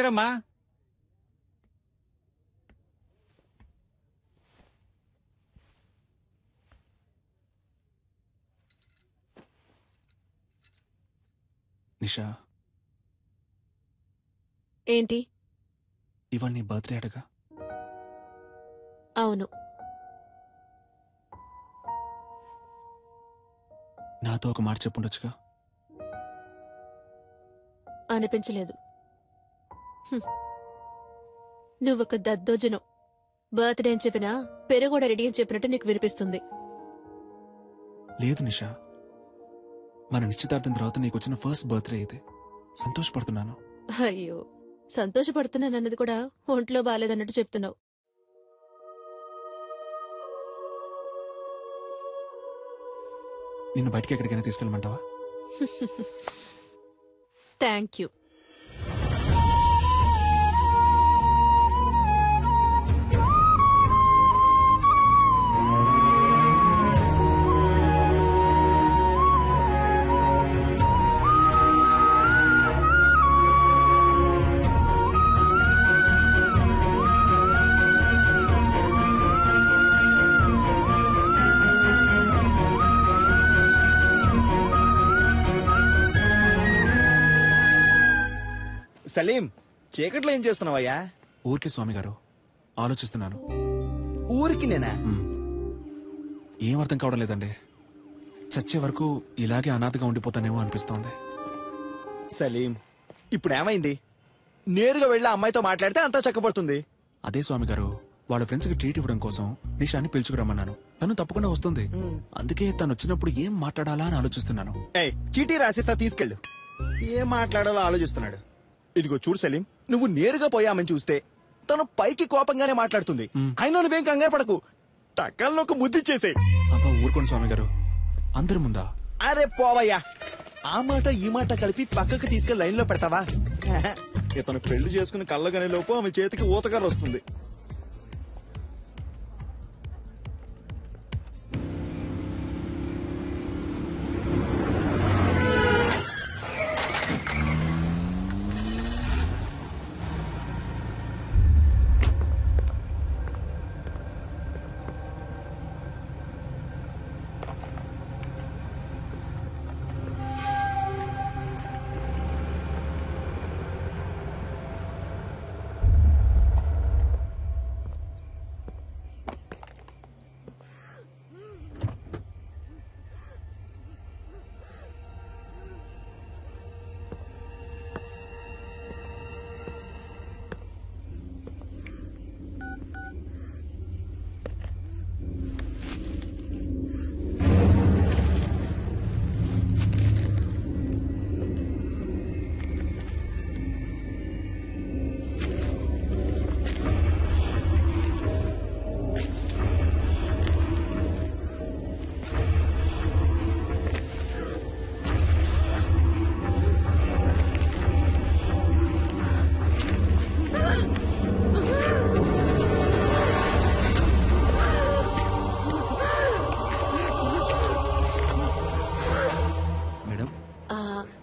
రమ్మా. నిషా, ఏంటి? ఇవాళ నీ బర్త్డే అడగా? అవును. నాతో ఒక మాట చెప్పుండొచ్చుగా. అనిపించలేదు. నువ్వొక దద్దోజనం. బర్త్డే అని చెప్పినా పెరుగు కూడా రెడీ అని చెప్పినట్టు నీకు వినిపిస్తుంది. లేదు నిషా, మన నిశ్చితార్థం తర్వాత నీకు వచ్చిన ఫస్ట్ బర్త్డే ఇది. సంతోషపడుతున్నాను. అయ్యో, సంతోషపడుతున్నానన్నది కూడా ఒంట్లో బాలేదన్నట్టు చెప్తున్నావు. నిన్ను బయటికి ఎక్కడికైనా తీసుకెళ్ళమంటావా? Thank you. సలీం, చీకట్లో ఏం చేస్తున్నావయ్యా? ఊరికే స్వామి గారు, ఆలోచిస్తున్నాను. ఊరికి నేనా? ఏం అర్థం కావడం లేదండి. చచ్చే వరకు ఇలాగే అనాథగా ఉండిపోతానేమో అనిపిస్తోంది. సలీం, ఇప్పుడు ఏమైంది? నేరుగా వెళ్ళి ఆ అమ్మాయితో మాట్లాడితే అంతా చక్కబడుతుంది. అదే స్వామి గారు, వాళ్ళ ఫ్రెండ్స్ కి ట్రీట్ ఇవ్వడం కోసం నిషాని పిలుచుకురమ్మన్నాను. తను తప్పకుండా వస్తుంది. అందుకే తను వచ్చినప్పుడు ఏం మాట్లాడాలా అని ఆలోచిస్తున్నాను. ఏయ్, చీటీ రాసిస్తా, తీసుకెళ్ళు. ఏం మాట్లాడాలో ఆలోచిస్తున్నాడు. ఇదిగో చూడు సలీం, నువ్వు నేరుగా పోయామని చూస్తే తను పైకి కోపంగానే మాట్లాడుతుంది. అయినా నువ్వేం కంగారు పడకు, టక్కల్లో ఒక ముద్దిచ్చేసే. అబ్బా ఊరుకోండి స్వామి గారు, అందరి ముందా? అరే పోవయ్యా, ఆ మాట ఈ మాట కలిపి పక్కకు తీసుకెళ్లి లైన్ లో పెడతావా? ఇతను పెళ్లి చేసుకుని కళ్ళగనే లోపు ఆమె చేతికి ఊతగారు వస్తుంది.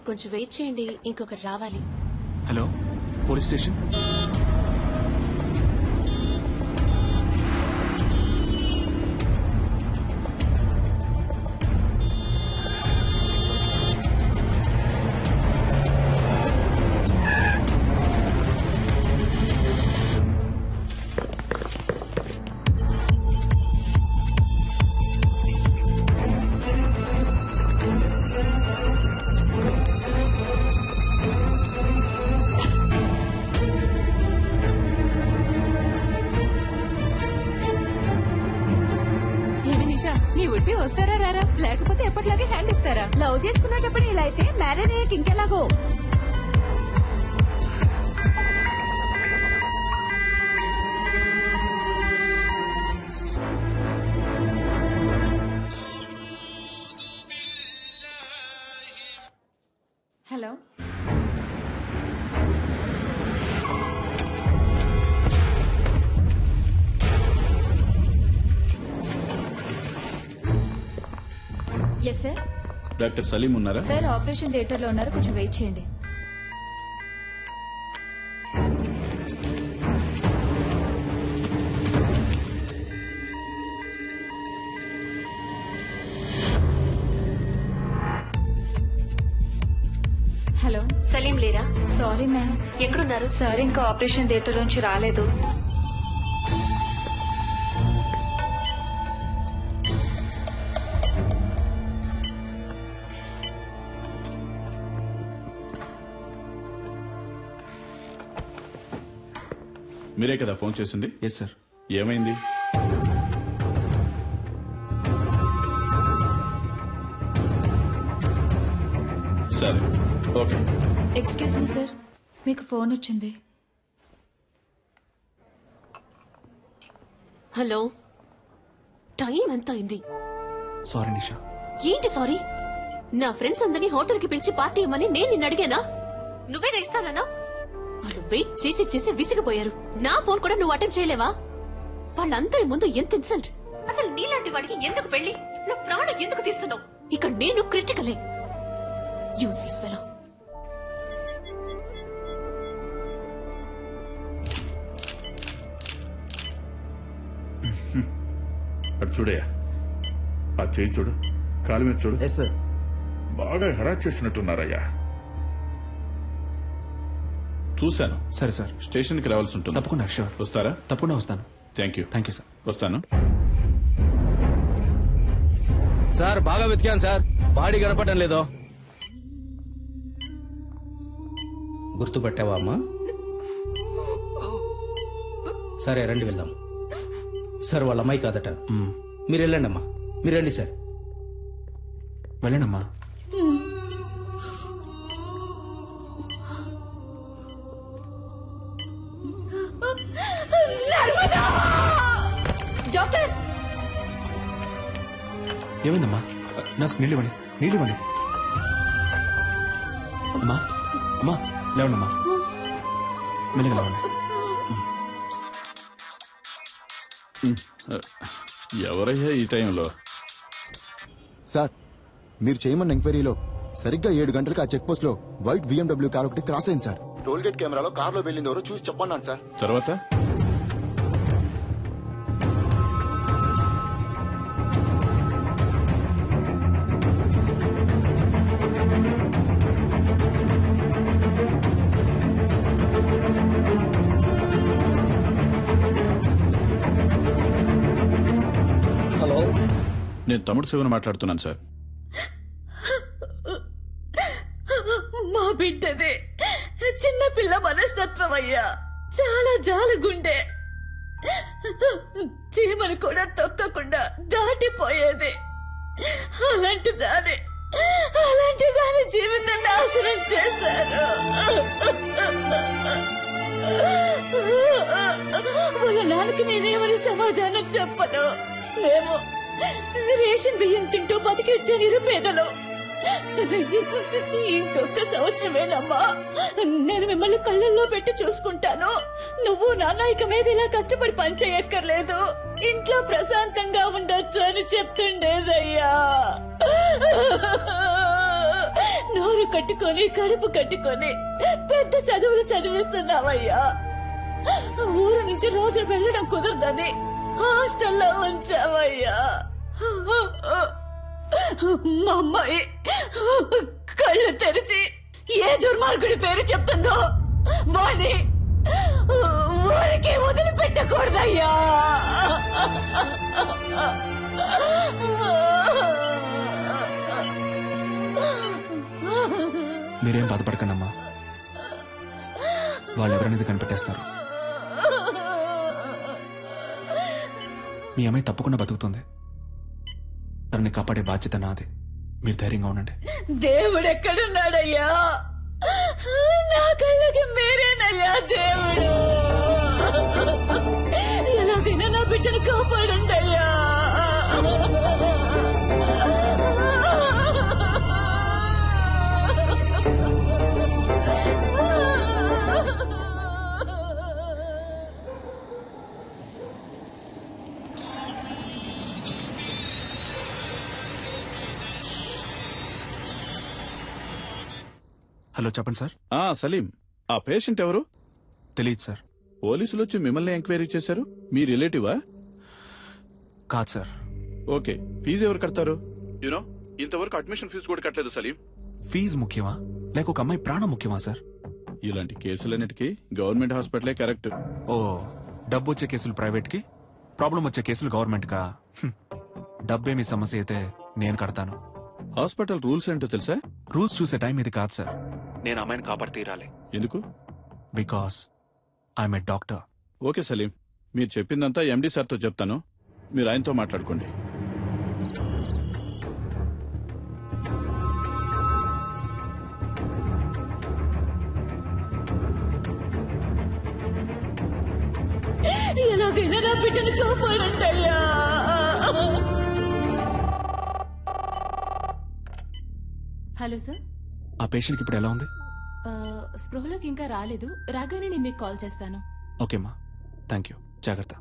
కొంచెం వెయిట్ చేయండి, ఇంకొకరు రావాలి. Hello, police station. వస్తారా రారా, లేకపోతే ఎప్పటిలాగే హ్యాండ్ ఇస్తారా? లవ్ చేసుకునేటప్పుడు ఇలా అయితే మ్యారేజ్ అయ్యాక ఇంకెలాగో. Hello, yes sir. Doctor Salim ఉన్నారా? సార్ ఆపరేషన్ థియేటర్ లో ఉన్నారు, కొంచెం వెయిట్ చేయండి. Sorry ma'am. ఎక్కడున్నారు? సార్ ఇంకా ఆపరేషన్ థియేటర్ నుంచి రాలేదు. మీరే కదా ఫోన్ చేసింది? Yes sir. ఏమైంది? సరే, ఓకే. ఎక్స్క్యూజ్ మీ సార్, మీకు ఫోన్ వచ్చింది. హలో, టైం ఎంత అయింది? సారీ నిషా. ఏంటి సారీ? నా ఫ్రెండ్స్ అందరినీ హోటల్ కి పిలిచి పార్టీ ఇవ్వమని నేను నిన్ను అడిగానా? నువ్వే ఇస్తానన్నా? వాళ్ళు వెయిట్ చేసి చేసి విసిగిపోయారు. నా ఫోన్ కూడా నువ్వు అటెండ్ చేయలేవా? వాళ్ళందరి ముందు ఎంత ఇన్సల్ట్! అసలు నీలాంటి వాడికి ఎందుకు పెళ్లి? నా ప్రాణం ఎందుకు తీస్తున్నావు? ఇక్కడ నేను క్రిటికలే. Useless fellow. అటు చూడయ్యా, ఆ చేయి చూడు, కాలు మీద చూడు. Yes sir. బాగా హెరాస్ చేసినట్టున్నారయ్యా. చూశాను. సరే సార్. స్టేషన్కి రావాల్సి ఉంటుంది. తప్పకుండా. షూర్. వస్తారా? తప్పకుండా వస్తాను. Thank you. Thank you sir. వస్తాను. సార్ బాగా వెతికాను సార్, బాడీ కనపడటం లేదో. గుర్తుపట్టావా అమ్మా? సరే రండి వెళ్దాం. సార్ వాళ్ళ అమ్మాయి కాదట. మీరు వెళ్ళండి అమ్మా, మీరు రండి సార్. వెళ్ళండమ్మా. డాక్టర్! ఏమైందమ్మా? నర్స్ నీళ్ళు ఇవ్వండి, నీళ్ళు ఇవ్వండి. అమ్మా, అమ్మా లేవండమ్మా, మెల్లగా లేవండి. ఎవరయ్యా ఈ టైంలో? సార్, మీరు చేయమన్న ఎంక్వైరీలో సరిగ్గా 7 గంటలకు ఆ చెక్ పోస్ట్ లో వైట్ BMW కార్ ఒకటి క్రాస్ అయింది సార్. టోల్ గేట్ కెమెరాలో కార్ లో వెళ్ళింది ఎవరో చూసి చెప్పన్నాను సార్. తర్వాత హలో, నేను తమ్ముడు శివన్ మాట్లాడుతున్నాను సార్. మా బిడ్డదే చిన్న పిల్ల మనస్తత్వం అయ్యా, చాలా జాలగుండె. చీమను కూడా తొక్కకుండా దాటిపోయేది. అలాంటి దాని జీవితం నాశనం చేశారు. వాళ్ళ నాన్నకి నేనేమని సమాధానం చెప్పను. మేము రేషన్ బియ్యం తింటూ బతికిచ్చే నిరుపేదలు. ఇంకొక సంవత్సరమేనమ్మా, నేను మిమ్మల్ని కళ్ళల్లో పెట్టి చూసుకుంటాను. నువ్వు నాన్న ఇక మీద ఇలా కష్టపడి పనిచేయక్కర్లేదు, ఇంట్లో ప్రశాంతంగా ఉండొచ్చు అని చెప్తుండేదయ్యా. నోరు కట్టుకొని కడుపు కట్టుకొని పెద్ద చదువులు చదివిస్తున్నావయ్యా. ఊరు నుంచి రోజు వెళ్ళడం కుదరదని హాస్టల్లో ఉంచావయ్యా. మా అమ్మాయి కళ్ళు తెరిచి ఏ దుర్మార్గుడి పేరు చెప్తుందో వాణ్ణి ఊరికి వదిలిపెట్టకూడదయ్యా. మీరేం బాధపడకండమ్మా, వాళ్ళు ఎవరనేది కనిపెట్టేస్తారు. మీ అమ్మాయి తప్పకుండా బతుకుతుంది. తనని కాపాడే బాధ్యత నాది. మీరు ధైర్యంగా ఉండండి. దేవుడెక్కడున్నాడయ్యా? నా కళ్ళకి మీరేనయ్యా దేవుడు. ఎలాగైనా నా బిడ్డను కాపాడండి అయ్యా. హలో, చెప్పండి సార్. సలీం, ఆ పేషెంట్ ఎవరు? తెలియదు సార్. పోలీసులు వచ్చి మిమ్మల్ని ఎంక్వైరీ చేశారు. మీ రిలేటివా? కాదు సార్. ఓకే, ఫీజు ఎవరు కడతారు? యూనో, ఇంతవరకు అడ్మిషన్ ఫీజు కూడా కట్టలేదు సలీం. ఫీజు ముఖ్యమా లేక ఒక అమ్మాయి ప్రాణం ముఖ్యమా సార్? ఇలాంటి కేసులన్నిటికీ గవర్నమెంట్ హాస్పిటలే కరెక్ట్. ఓ, డబ్బు వచ్చే కేసులు ప్రైవేట్ కి, ప్రాబ్లం వచ్చే కేసులు గవర్నమెంట్ కా? డబ్బే మీ సమస్య అయితే నేను కడతాను. హాస్పిటల్ రూల్స్ ఏంటో తెలుసా? రూల్స్ చూసే టైం ఇది కాదు సార్. నేను అమ్మాయిని కాపాడి తీరాలి. ఎందుకు? Because I'm a doctor. Okay Salim, మీరు చెప్పిందంతా ఎండి సార్తో చెప్తాను, మీరు ఆయనతో మాట్లాడుకోండి. ఎలాగైనా నా బిడ్డను కాపాడండి అయ్యా. హలో సార్, ఆ పేషెంట్కి ఇప్పుడు ఎలా ఉంది? స్పృహలోకి ఇంకా రాలేదు. రాగానే నేను మీకు కాల్ చేస్తాను. ఓకేమ్మా, థ్యాంక్ యూ. జాగ్రత్త.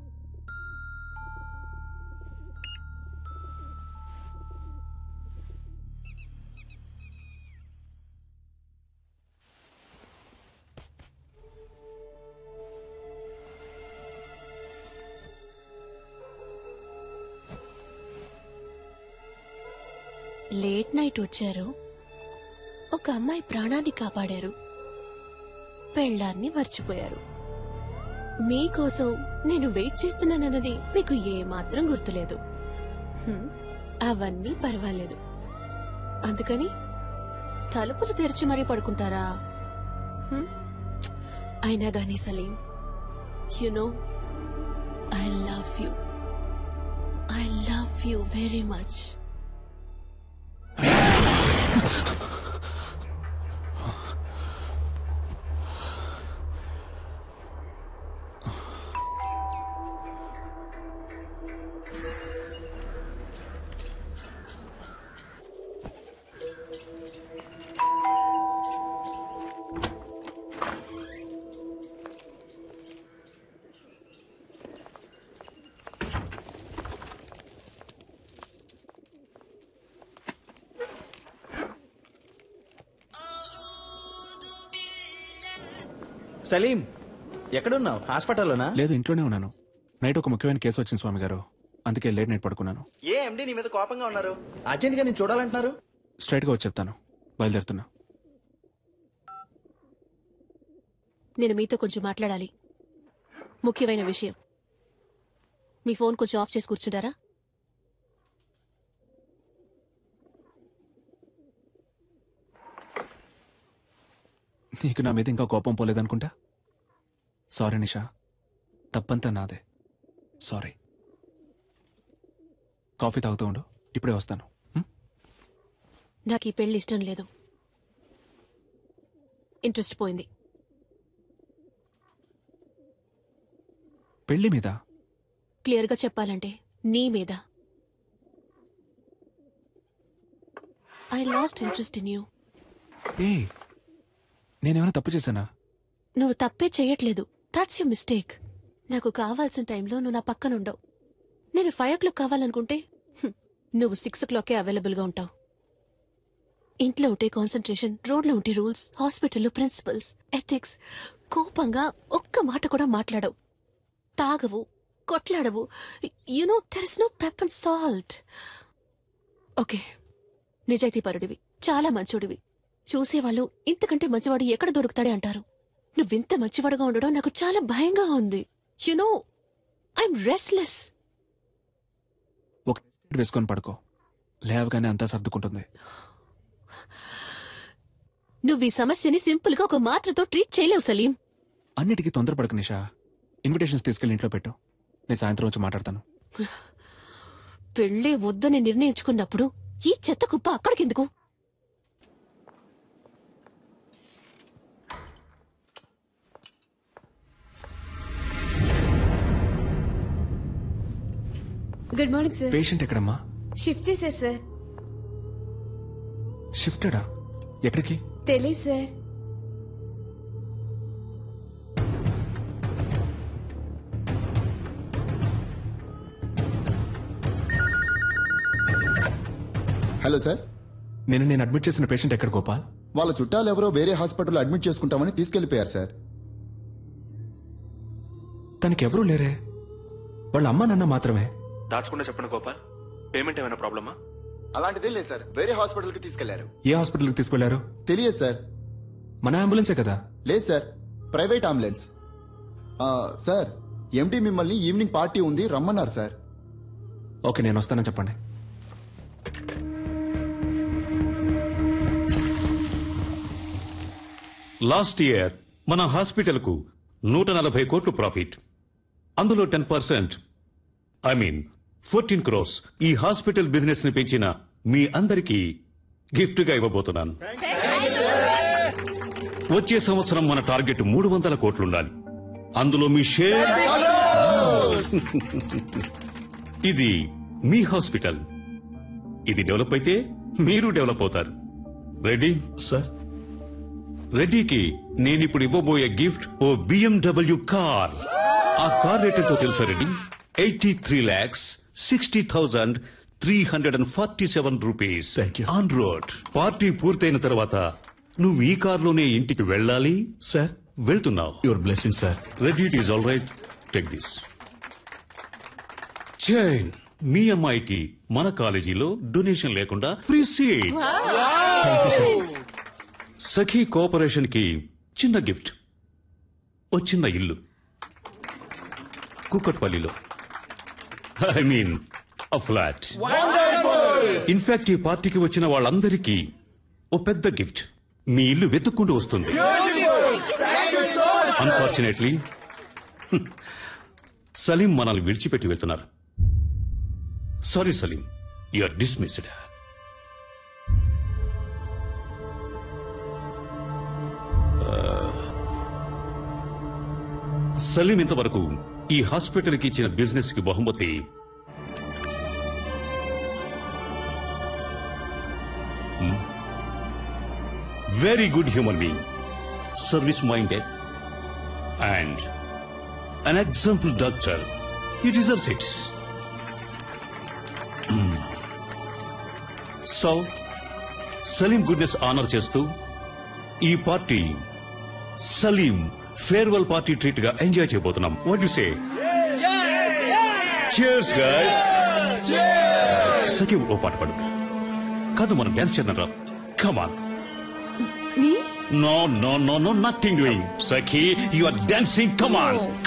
లేట్ నైట్ వచ్చారు, ఒక అమ్మాయి ప్రాణాన్ని కాపాడారు, పెళ్ళాన్ని మర్చిపోయారు. మీకోసం నేను వెయిట్ చేస్తున్నానన్నది మీకు ఏమాత్రం గుర్తులేదు. అవన్నీ పర్వాలేదు. అందుకని తలుపులు తెరిచి మరీ పడుకుంటారా? అయినా గానీ Salim, you know I love you very much. Salim, ఎక్కడున్నావు? హాస్పిటల్లోనా? లేదు, ఇంట్లోనే ఉన్నాను. నైట్ ఒక ముఖ్యమైన కేసు వచ్చింది స్వామి గారు, అందుకే లేట్ నైట్ పడుకున్నాను. ఏ ఎండి నీ మీద కోపంగా ఉన్నారు? అర్జెంట్ గా నేను చూడాలంటున్నారు. స్ట్రైట్ గా వచ్చి చెప్తాను. బయలుదేరుతున్నా. నేను మీతో కొంచెం మాట్లాడాలి, ముఖ్యమైన విషయం. మీ ఫోన్ కొంచెం ఆఫ్ చేసి కూర్చుంటారా? నీకు నా మీద ఇంకా కోపం పోలేదనుకుంటా. సారీ నిషా, తప్పంతా నాదే. సారీ. కాఫీ తాగుతూ ఉండు, ఇప్పుడే వస్తాను. నాకు ఈ పెళ్లి ఇష్టం లేదు. ఇంట్రెస్ట్ పోయింది. పెళ్లి మీద? క్లియర్గా చెప్పాలంటే నీ మీద. I lost interest in you. ఏ, నేనేమైనా తప్పు చేశానా? నువ్వు తప్పే చెయ్యట్లేదు. That's you mistake. నాకు కావాల్సిన టైంలో నువ్వు నా పక్కన ఉండవు. నేను 5 o'clock కావాలనుకుంటే నువ్వు 6 o'clock అవైలబుల్ గా ఉంటావు. ఇంట్లో ఉంటే కాన్సన్ట్రేషన్, రోడ్లో ఉంటే రూల్స్, హాస్పిటల్లో ప్రిన్సిపల్స్, ఎథిక్స్. కోపంగా ఒక్క మాట కూడా మాట్లాడవు. తాగవు, కొట్లాడవు. You know there is no pepper and salt. Okay, నిజాయితీ పరుడివి, చాలా మంచోడివి. చూసేవాళ్ళు ఇంతకంటే మంచివాడు ఎక్కడ దొరుకుతాడే అంటారు. నువ్వింత మంచివాడుగా ఉండడం నాకు చాలా భయంగా ఉంది. You know I'm restless. ఒక వేసుకొని పడుకో, లేవగానే అంతా సర్దుకుంటుంది. నువ్వు ఈ సమస్యని సింపుల్ గా ఒక మాత్రతో ట్రీట్ చేయలేవు సలీం. అన్నిటికీ తొందరపడకు నిషా. ఇన్విటేషన్స్ తీసుకెళ్లి ఇంట్లో పెట్టు, నేను సాయంత్రం వచ్చి మాట్లాడతాను. పెళ్లి వద్దని నిర్ణయించుకున్నప్పుడు ఈ చెత్త కుప్ప అక్కడికెందుకు? Good morning sir. పేషెంట్ ఎక్కడమ్మా? షిఫ్ట్ చేశారు సార్. షిఫ్టెడా? ఎక్కడికి? తెలీదు సార్. హలో సార్, నేను అడ్మిట్ చేసిన పేషెంట్ ఎక్కడ గోపాల్? వాళ్ళ చుట్టాలు ఎవరో వేరే హాస్పిటల్లో అడ్మిట్ చేసుకుంటామని తీసుకెళ్లిపోయారు సార్. తనకెవరూ లేరే, వాళ్ళ అమ్మా నాన్న మాత్రమే. దాచకుండా చెప్పండి గోపాల్, పేమెంట్ ఏమైనా ప్రాబ్లమా? అలాంటిదే లేదు సార్, వేరే హాస్పిటల్ కి తీసుకెళ్లారు. ఏ హాస్పిటల్కి తీసుకెళ్లారు? తెలియదు సార్. మన అంబులెన్సే కదా. లేదు సార్, ప్రైవేట్ అంబులెన్స్. సార్, ఎండి మిమ్మల్ని ఈవినింగ్ పార్టీ ఉంది రమ్మన్నారు సార్. ఓకే, నేను వస్తానని చెప్పండి. లాస్ట్ ఇయర్ మన హాస్పిటల్ కు 140 కోట్లు ప్రాఫిట్. అందులో 10%, ఐ మీన్ 14 crores ఈ హాస్పిటల్ బిజినెస్ ని పెంచిన మీ అందరికీ గిఫ్ట్ గా ఇవ్వబోతున్నాను. వచ్చే సంవత్సరం మన టార్గెట్ 300 కోట్లుండాలి. అందులో మీ షేర్. ఇది మీ హాస్పిటల్. ఇది డెవలప్ అయితే మీరు డెవలప్ అవుతారు. Ready sir? రెడ్డికి నేనిప్పుడు ఇవ్వబోయే గిఫ్ట్ ఓ BMW కార్. ఆ కార్ రేట్ ఎంతో తెలుసా Reddy? 83,60,347 rupees. Thank you. On road. Party పూర్తయిన తర్వాత నువ్వు ఈ కార్లోనే ఇంటికి వెళ్ళాలి. సార్, వెళ్తున్నావు. Your blessing sir. Reddy, it is all right. Take this chain. మీ అమ్మాయికి మన కాలేజీలో డొనేషన్ లేకుండా ఫ్రీ సీట్. సఖీ కోఆపరేషన్ కి చిన్న గిఫ్ట్, ఓ చిన్న ఇల్లు కుక్కట్పల్లిలో. I mean a flat. In fact ఈ పార్టీకి వచ్చిన వాళ్ళందరికీ ఓ పెద్ద గిఫ్ట్. మీ ఇల్లు వెతుక్కుంటూ వస్తుంది. అన్ఫార్చునేట్లీ సలీం మనల్ని విడిచిపెట్టి వెళ్తున్నారు. Sorry Salim, you are dismissed. Salim ఇంతవరకు ఈ హాస్పిటల్ కి ఇచ్చిన బిజినెస్ కి బహుమతి very good human being, service minded and an example doctor. He deserves it. So Salim goodness honour చేస్తూ ఈ party Salim farewell party treat గా ఎంజాయ్ చేయబోతున్నాం. What you say? cheers guys. Sakhi ఓ పాట పాడు. కాదు, మనం డాన్స్ చేద్దాం రా. Come on. Me? No, nothing doing. Sakhi, you are dancing. Come on.